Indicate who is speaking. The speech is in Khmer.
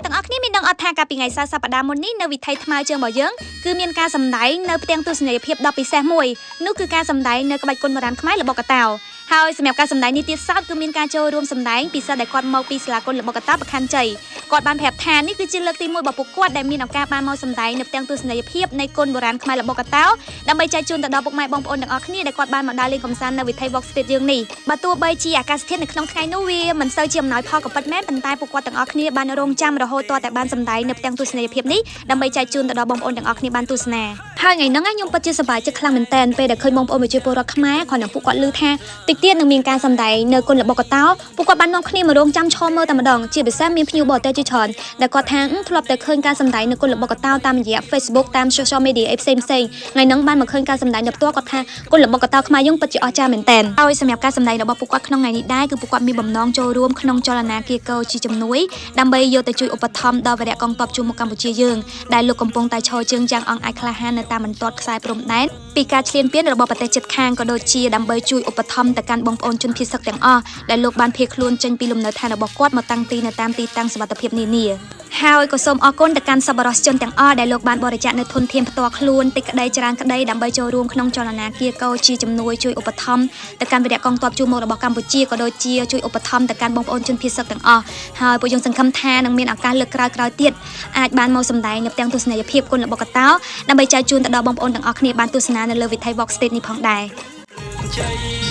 Speaker 1: ទាំងអស់គ្នាមានដឹងអត់ថាកាលពីថ្ងៃសៅរ៍សប្តាហ៍មុននេះនៅវិថីថ្មើរជើងរបស់យើងគឺមានការសម្ដែងនៅផ្ទាំងទស្សនីយភាពដ៏ពិសេសមួយនោះគឺការសម្ដែងនៅក្បាច់គុនបុរាណខ្មែរល្បុក្កតោហើយសម្រាប់ការសម្ដែងនេះទៀតសោតគឺមានការចូលរួមសម្ដែងពីសិស្សដែលគាត់មកពីសាលាគុនល្បុក្កតោបខណ្ឌជ័យគាត់បានប្រាប់ថានេះគឺជាលើកទី1របស់ពួកគាត់ដែលមានឱកាសបានមកសម្ដែងនៅផ្ទាំងទស្សនីយភាពនៃគុនបុរាណខ្មែរល្បុក្កតោដើម្បីចែកជូនទៅដល់ពុកម៉ែបងប្អូនទាំងអស់គ្នាដែលគាត់បានមកដើរលេងកម្សាន្តនៅវិថី Walk Street យើងនេះបើទោះបីជាអាកាសធាតុនៅក្នុងថ្ងៃនោះវាមិនសូវជាអំណោយផលក៏ពិតមែនប៉ុន្តែពួកគាត់ទាំងអស់គ្នាបានរងចាំរហូតទាល់តែបានសម្ដែងនៅផ្ទាំងទស្សនីយភាពនេះដើម្បីចែកជូនទៅដល់បងប្អូនទាំងអស់គ្នាបានទស្សនាហើយថ្ងៃហ្នឹងខ្ញុំពិតជាសប្បាយចិត្តខ្លាំងមែនទែនពេលដែលឃើញបងប្អូនប្រជាពលរដ្ឋខ្មែរគ្រាន់តែពួកគាត់ឮថាតិចទៀតនឹងមានការសម្ដែងនៅគុនល្បុក្កតោពួកគាត់បាននាំគ្នាមករងចាំឈរមើលតែម្ដងជាពិសេសមានភ្ញៀវបរទេសជាច្រើនដែលគាត់ថាធ្លាប់តែឃើញការសម្ដែងនៅគុនល្បុក្កតោតាមរយៈ Facebook តាម social media ផ្សេងៗថ្ងៃហ្នឹងបានមកឃើញការសម្ដែងនៅផ្ទាល់គាត់ថាគុនល្បុក្កតោខ្មែរយើងពិតជាអស្ចារ្យមែនទែនហើយសម្រាប់ការសម្ដែងរបស់ពួកគាត់ក្នុងថ្ងៃនេះដែរគឺពួកគាត់មានបំណងចូលរួមក្នុងចលនាគៀកោជាជំនួយដើម្បីយកទៅជួយឧបត្ថម្ភដល់វីរៈកងទ័ពជួរមុខកម្ពុជាយើងដែលលោកកំពុងតែឈរជើងយ៉ាងអង់អាចក្លាហាននៅតាមបន្ទាត់ខ្សែព្រំដែនពីការឈ្លានពានរបស់ប្រទេសជិតខាងក៏ដូចជាដើម្បីជួយឧបត្ថម្ភទៅកាន់បងប្អូនជនភៀសសឹកទាំងអស់ដែលលោកបានភៀសខ្លួនចេញពីលំនៅឋានរបស់គាត់មកតាំងទីនៅតាមទីតាំងសុវត្ថិភាពនានាហើយក៏សូមអរគុណទៅកាន់សប្បុរសជនទាំងអស់ដែលលោកបានបរិច្ចាគនៅធនធានផ្ទាល់ខ្លួនតិចក្តីច្រើនក្តីដើម្បីចូលរួមក្នុងចលនាគៀកោជាជំនួយជួយឧបត្ថម្ភទៅកាន់វីរៈកងទ័ពជួរមុខរបស់កម្ពុជាក៏ដូចជាជួយឧបត្ថម្ភទៅកាន់បងប្អូនជនភៀសសឹកទាំងអស់ហើយពួកយើងសង្ឃឹមថានឹងមានឱកាសលើកក្រោយៗទៀតអាចបានមកសម្ដែងនៅផ្ទាំងទស្សនីយភាពគុនល្បុក្កតោដើម្បីចែកជូនទៅដល់បងប្អូនទាំងអស់គ្នាបានទស្សនានៅលើវិថី Walk Street នេះផងដែរ